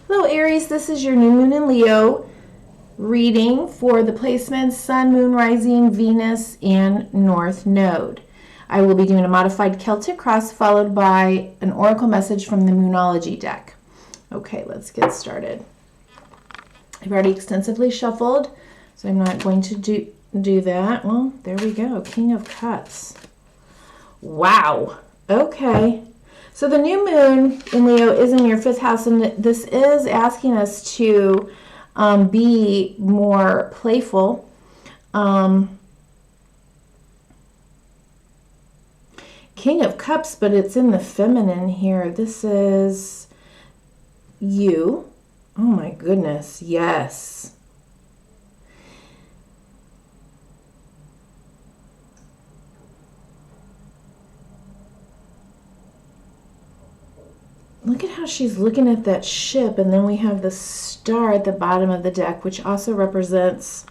Hello Aries, this is your new moon in Leo reading for the placements Sun, Moon, Rising, Venus, and North Node. I will be doing a modified Celtic cross followed by an oracle message from the Moonology deck. Okay, let's get started. I've already extensively shuffled, so I'm not going to do that. Well, there we go. King of Cups. Wow. Okay. So the new moon in Leo is in your 5th house, and this is asking us to be more playful. King of Cups, but it's in the feminine here. This is you. Oh my goodness, yes. Look at how she's looking at that ship, and then we have the star at the bottom of the deck, which also represents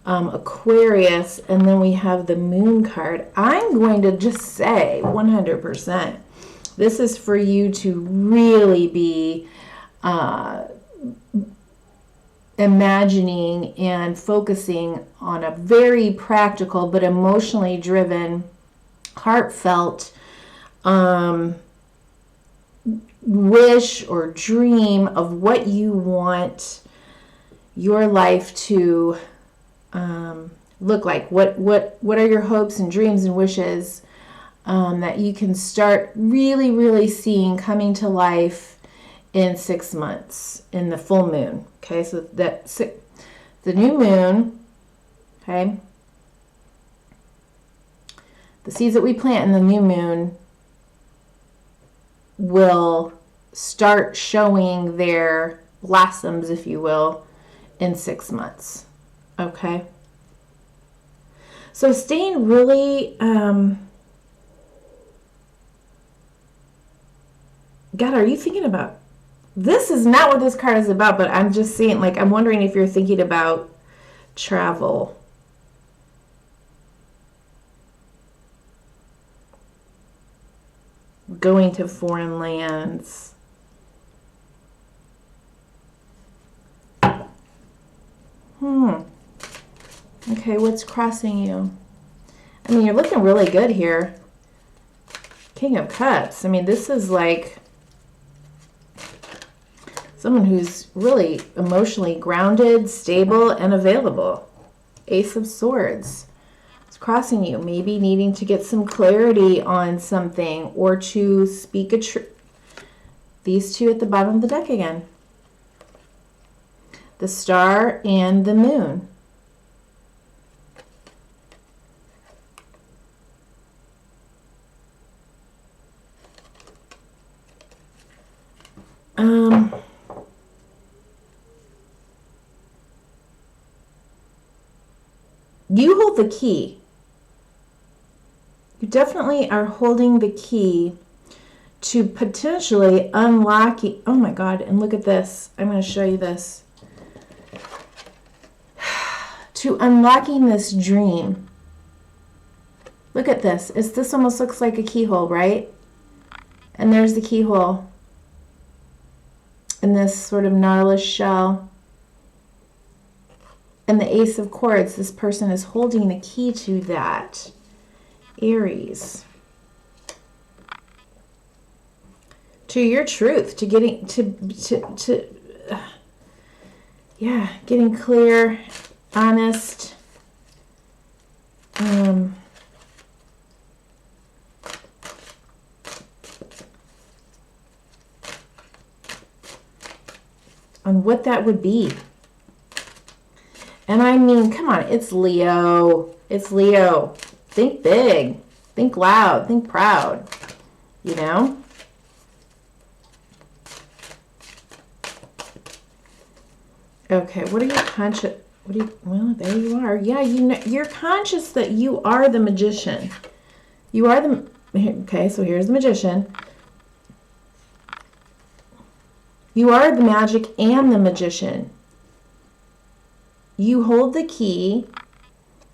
Aquarius, and then we have the moon card. I'm going to just say 100%. This is for you to really be imagining and focusing on a very practical but emotionally driven, heartfelt wish or dream of what you want your life to look like. What are your hopes and dreams and wishes that you can start really seeing coming to life in 6 months in the full moon. Okay, so that's the new moon. Okay, the seeds that we plant in the new moon will start showing their blossoms, if you will, in 6 months. Okay, so staying really God, are you thinking about, this is not what this card is about, but I'm just seeing, like, I'm wondering if you're thinking about travel. Going to foreign lands. Okay, what's crossing you? I mean, you're looking really good here. King of Cups. I mean, this is like someone who's really emotionally grounded, stable, and available. Ace of Swords. It's crossing you, maybe needing to get some clarity on something or to speak a truth. These two at the bottom of the deck again. The star and the moon. You hold the key. You definitely are holding the key to potentially unlocking. Oh my God, and look at this. I'm going to show you this. To unlocking this dream. Look at this. This almost looks like a keyhole, right? And there's the keyhole in this sort of nautilus shell. And the Ace of Swords, this person is holding the key to that. Aries. To your truth, to getting getting clear, honest. On what that would be. And I mean, come on, it's Leo. It's Leo. Think big. Think loud. Think proud. You know? Okay, what are you conscious? Well, there you are. Yeah, you're conscious that you are the magician. You are the, okay, so here's the magician. You are the magic and the magician. You hold the key.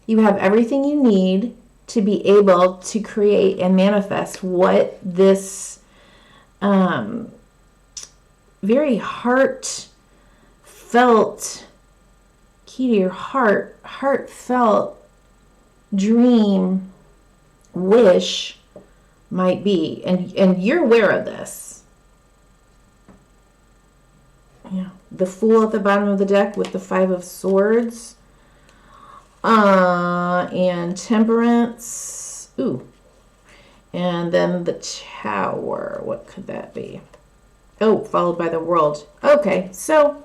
You have everything you need to be able to create and manifest what this very heartfelt, key to your heartfelt dream, wish might be. And you're aware of this. Yeah. The Fool at the bottom of the deck with the Five of Swords. And Temperance. Ooh. And then the Tower. What could that be? Oh, followed by the World. Okay, so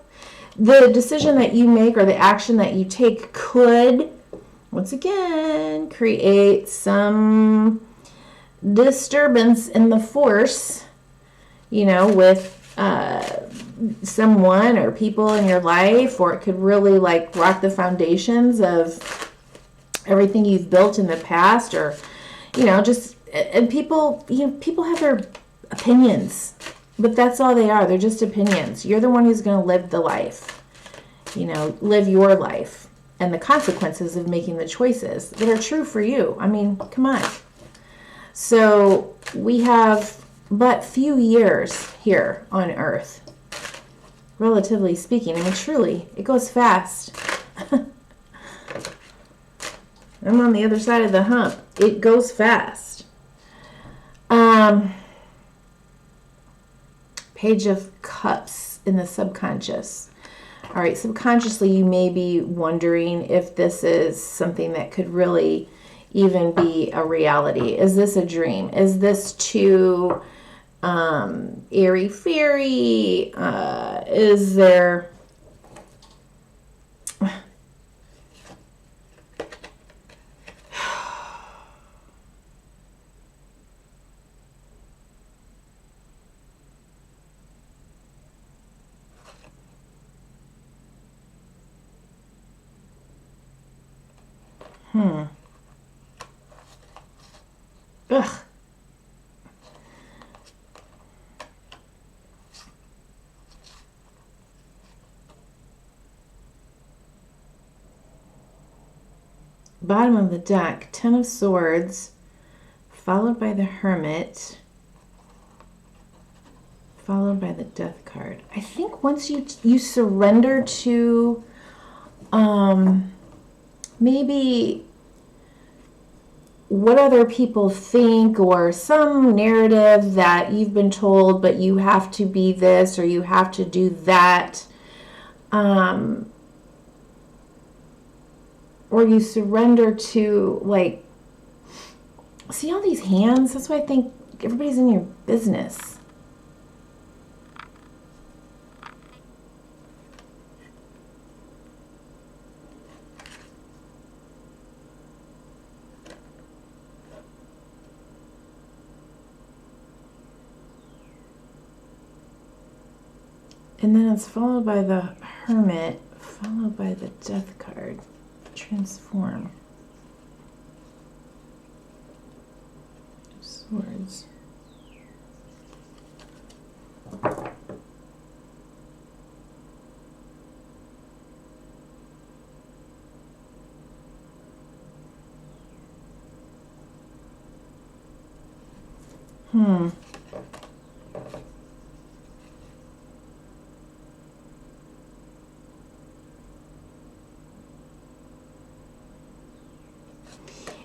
the decision that you make or the action that you take could, once again, create some disturbance in the force, with someone or people in your life, or it could really like rock the foundations of everything you've built in the past, or and people have their opinions, but that's all they are. They're just opinions. You're the one who's going to live the life, live your life and the consequences of making the choices that are true for you. I mean, come on. So we have but few years here on Earth, relatively speaking. I mean, truly, it goes fast. I'm on the other side of the hump. It goes fast. Page of Cups in the subconscious. All right, subconsciously, you may be wondering if this is something that could really even be a reality. Is this a dream? Is this too airy-fairy? Is there... Ugh. Bottom of the deck, Ten of Swords, followed by the Hermit, followed by the Death card. I think once you surrender to maybe what other people think, or some narrative that you've been told, but you have to be this or you have to do that, or you surrender to, like, see all these hands? That's why I think everybody's in your business. And then it's followed by the Hermit, followed by the Death card. Transform. Swords.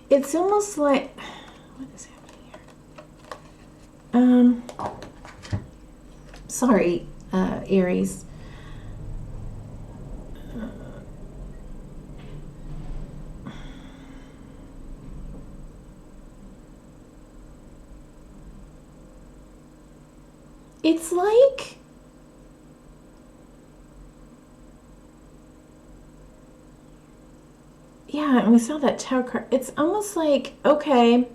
It's almost like, what is happening here? Sorry, Aries. It's like, yeah, and we saw that Tower card. It's almost like, okay,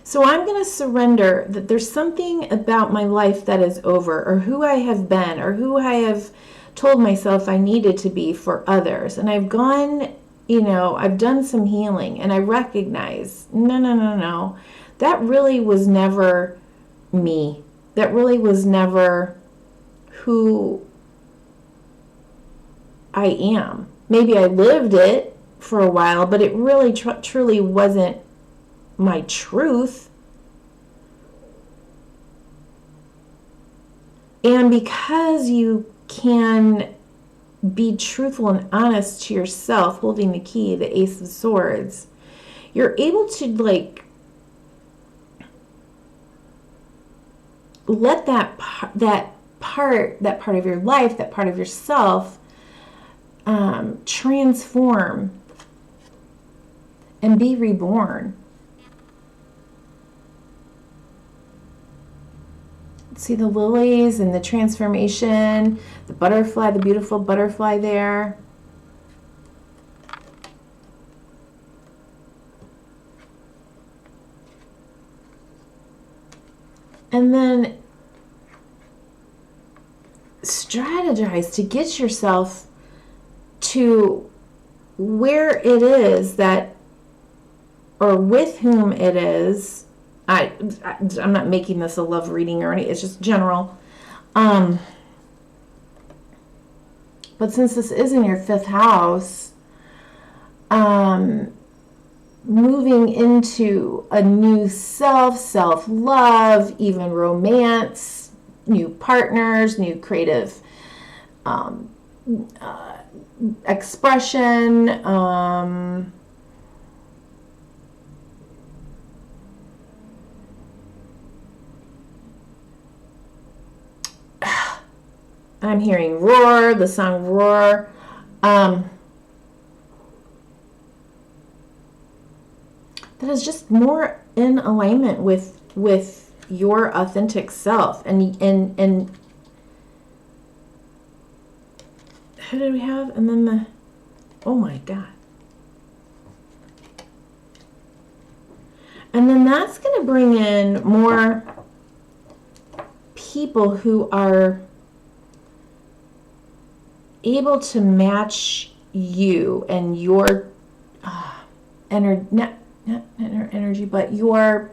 so I'm going to surrender that there's something about my life that is over, or who I have been, or who I have told myself I needed to be for others. And I've gone, I've done some healing, and I recognize, no. That really was never me. That really was never who I am. Maybe I lived it for a while, but it really truly wasn't my truth. And because you can be truthful and honest to yourself, holding the key, the Ace of Swords, you're able to like let that part of your life, that part of yourself, transform and be reborn. See the lilies and the transformation, the butterfly, the beautiful butterfly there. And then strategize to get yourself to where it is that, or with whom it is. I'm not making this a love reading or anything, it's just general. But since this is in your 5th house, moving into a new self-love, even romance, new partners, new creative expression, I'm hearing Roar, the song Roar. That is just more in alignment with your authentic self. And who did we have? And then oh my God. And then that's going to bring in more people who are able to match you and your energy, but your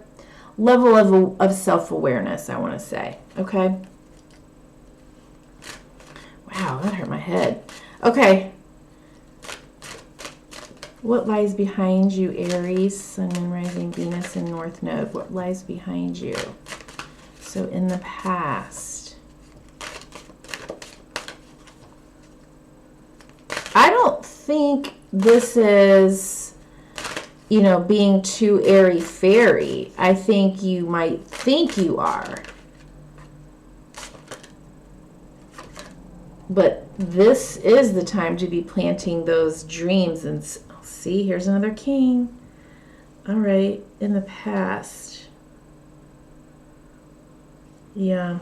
level of self-awareness, I want to say. Okay. Wow, that hurt my head. Okay. What lies behind you, Aries, Sun, Moon, Rising, Venus, and North Node? What lies behind you? So in the past, I don't think this is, you know, being too airy-fairy. I think you might think you are. But this is the time to be planting those dreams. And see, here's another king. All right, in the past. Yeah.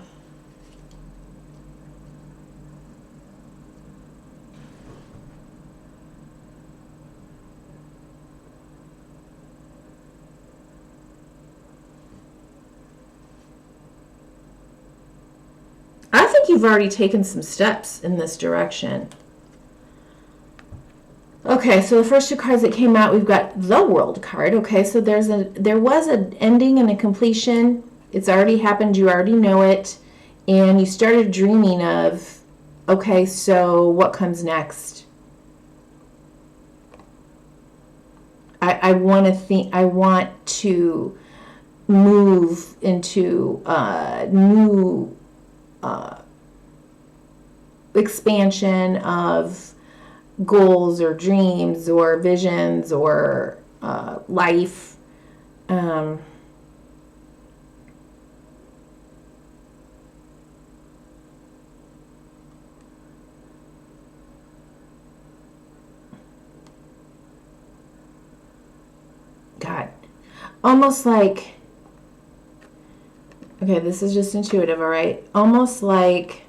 I think you've already taken some steps in this direction. Okay, so the first 2 cards that came out, we've got the World card. Okay, so there was an ending and a completion. It's already happened. You already know it. And you started dreaming of, okay, so what comes next? I want to move into new expansion of goals or dreams or visions or life. God, almost like, okay, this is just intuitive, all right? Almost like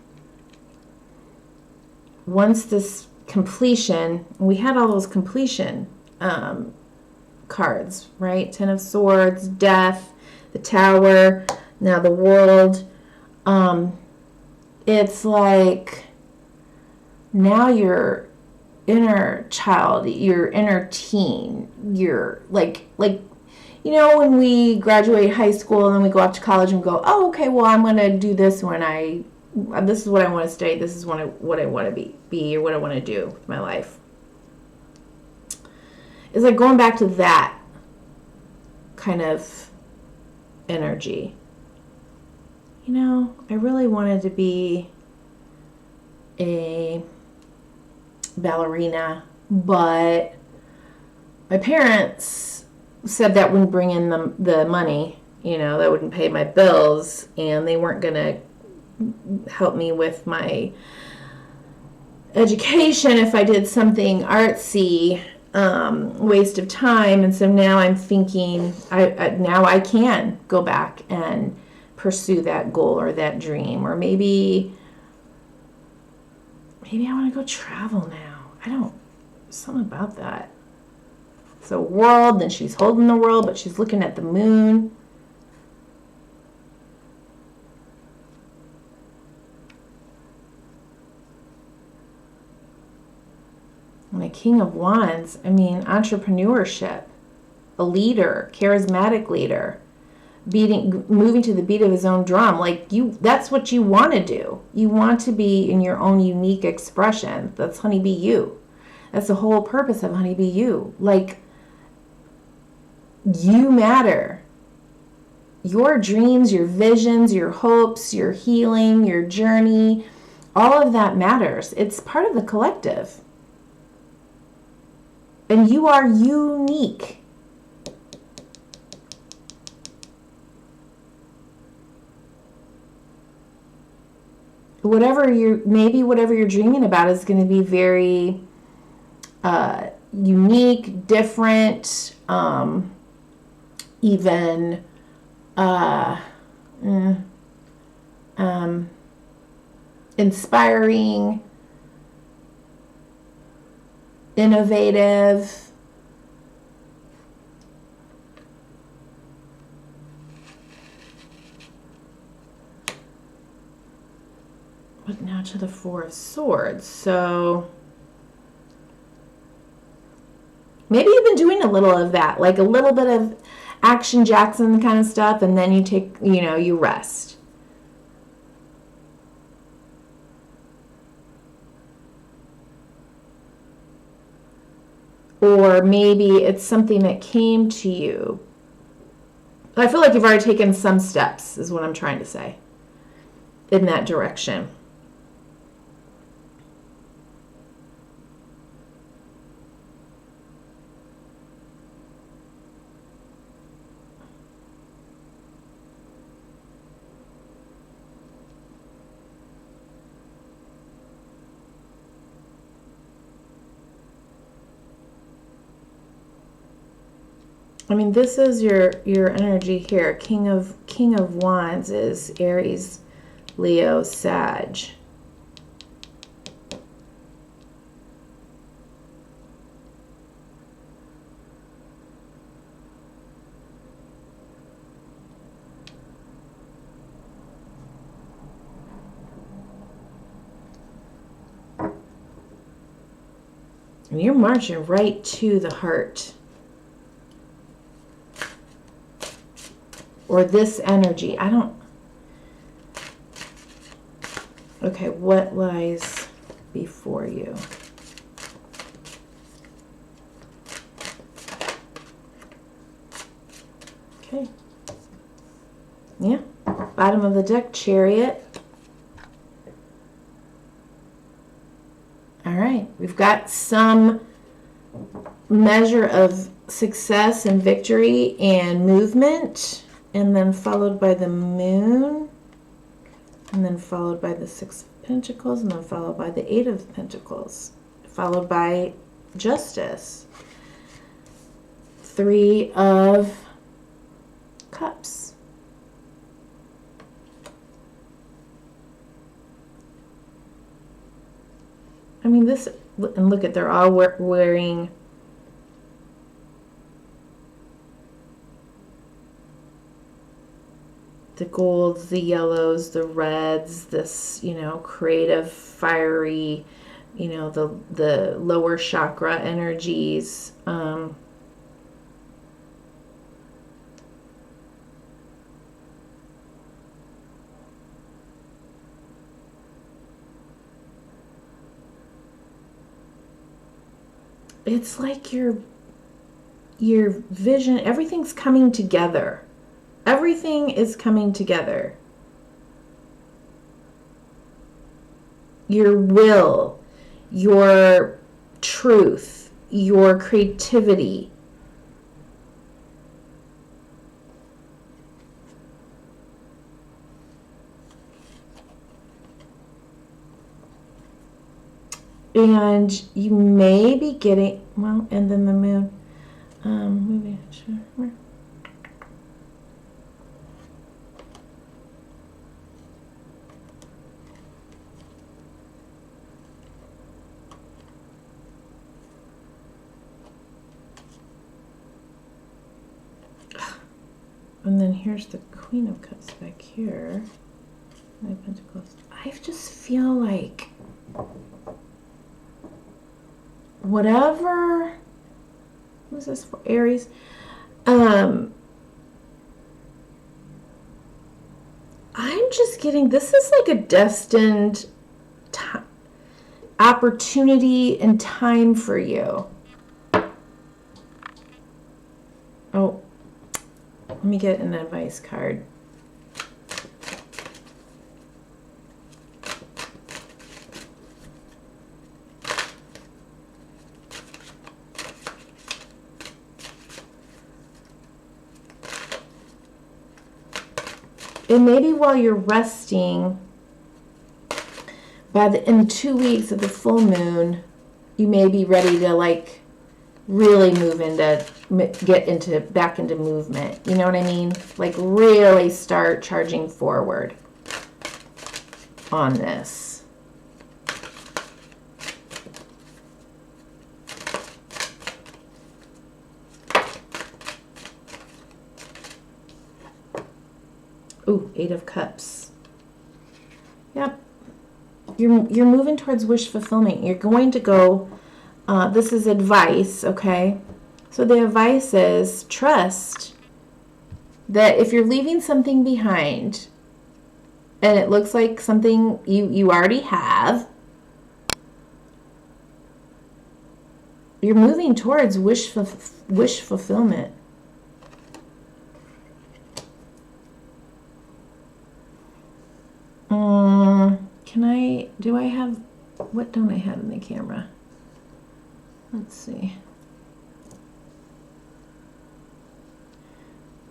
once this completion, we had all those completion cards, right? 10 of Swords, Death, the Tower, now the World. It's like now your inner child, your inner teen, you're like, you know, when we graduate high school and then we go off to college and go, oh, okay, well, I'm going to do this this is what I want to study, this is what I want to be or what I want to do with my life. It's like going back to that kind of energy. you know, I really wanted to be a ballerina, but my parents said that wouldn't bring in the money, you know, that wouldn't pay my bills, and they weren't going to help me with my education if I did something artsy, waste of time. And so now I'm thinking, now I can go back and pursue that goal or that dream, or maybe I want to go travel now. Something about that. So world, then she's holding the world, but she's looking at the moon. And the King of Wands, I mean, entrepreneurship, a leader, charismatic leader, moving to the beat of his own drum. Like that's what you want to do. You want to be in your own unique expression. That's Honeybee You. That's the whole purpose of Honeybee You. Like, you matter. Your dreams, your visions, your hopes, your healing, your journey, all of that matters. It's part of the collective. And you are unique. Whatever you're dreaming about is going to be very unique, different, even inspiring, innovative. But now to the Four of Swords. So maybe you've been doing a little of that, like a little bit of Action Jackson kind of stuff, and then you take, you rest. Or maybe it's something that came to you. I feel like you've already taken some steps, is what I'm trying to say, in that direction. I mean, this is your energy here. King of Wands is Aries, Leo, Sag. And you're marching right to the heart. Or this energy. Okay, what lies before you? Okay. Yeah. Bottom of the deck, Chariot. All right. We've got some measure of success and victory and movement. And then followed by the Moon, and then followed by the Six of Pentacles, and then followed by the Eight of Pentacles, followed by Justice, Three of Cups. I mean, this, and look at, they're all wearing the golds, the yellows, the reds, this, creative, fiery, the lower chakra energies. It's like your vision, everything's coming together. Everything is coming together. your will, your truth, your creativity. And you may be getting, well, and then the moon. Maybe, sure. And then here's the Queen of Cups back here. Nine of Pentacles. I just feel like whatever, what's this for, Aries? I'm just getting, this is like a destined opportunity and time for you. Oh, let me get an advice card. And maybe while you're resting, in 2 weeks of the full moon, you may be ready to like really move into, back into movement. You know what I mean? Like really start charging forward on this. Ooh, Eight of Cups. Yep. You're moving towards wish fulfillment. You're going to go, this is advice, okay? So the advice is trust that if you're leaving something behind and it looks like something you already have, you're moving towards wish fulfillment. Do I have, what don't I have in the camera? Let's see.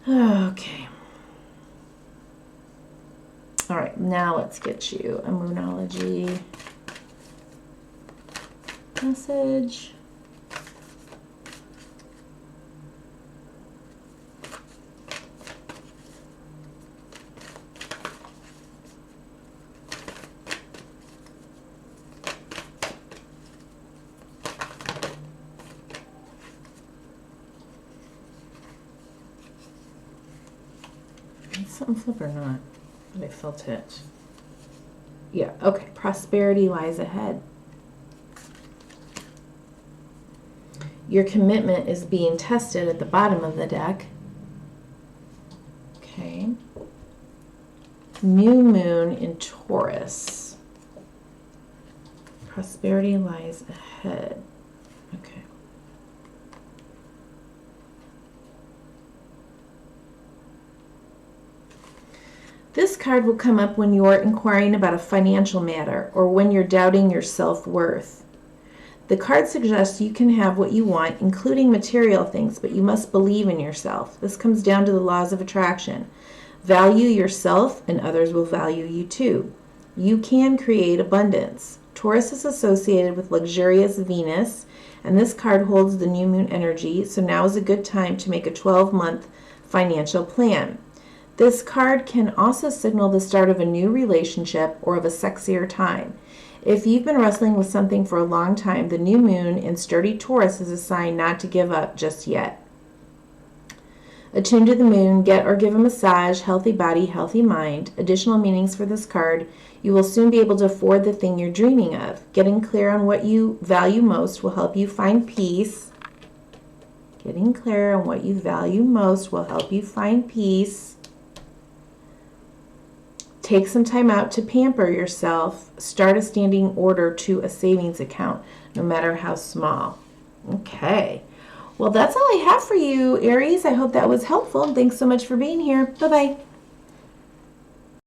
Okay. All right, now let's get you a Moonology message. Something flip or not? But I felt it. Yeah, okay. Prosperity lies ahead. Your commitment is being tested at the bottom of the deck. Okay. New moon in Taurus. Prosperity lies ahead. Okay. This card will come up when you're inquiring about a financial matter or when you're doubting your self-worth. The card suggests you can have what you want, including material things, but you must believe in yourself. This comes down to the laws of attraction. Value yourself and others will value you too. You can create abundance. Taurus is associated with luxurious Venus, and this card holds the new moon energy, so now is a good time to make a 12-month financial plan. This card can also signal the start of a new relationship or of a sexier time. If you've been wrestling with something for a long time, the new moon in sturdy Taurus is a sign not to give up just yet. Attune to the moon, get or give a massage, healthy body, healthy mind. Additional meanings for this card. You will soon be able to afford the thing you're dreaming of. Getting clear on what you value most will help you find peace. Getting clear on what you value most will help you find peace. Take some time out to pamper yourself. Start a standing order to a savings account, no matter how small. Okay. Well, that's all I have for you, Aries. I hope that was helpful. Thanks so much for being here. Bye-bye.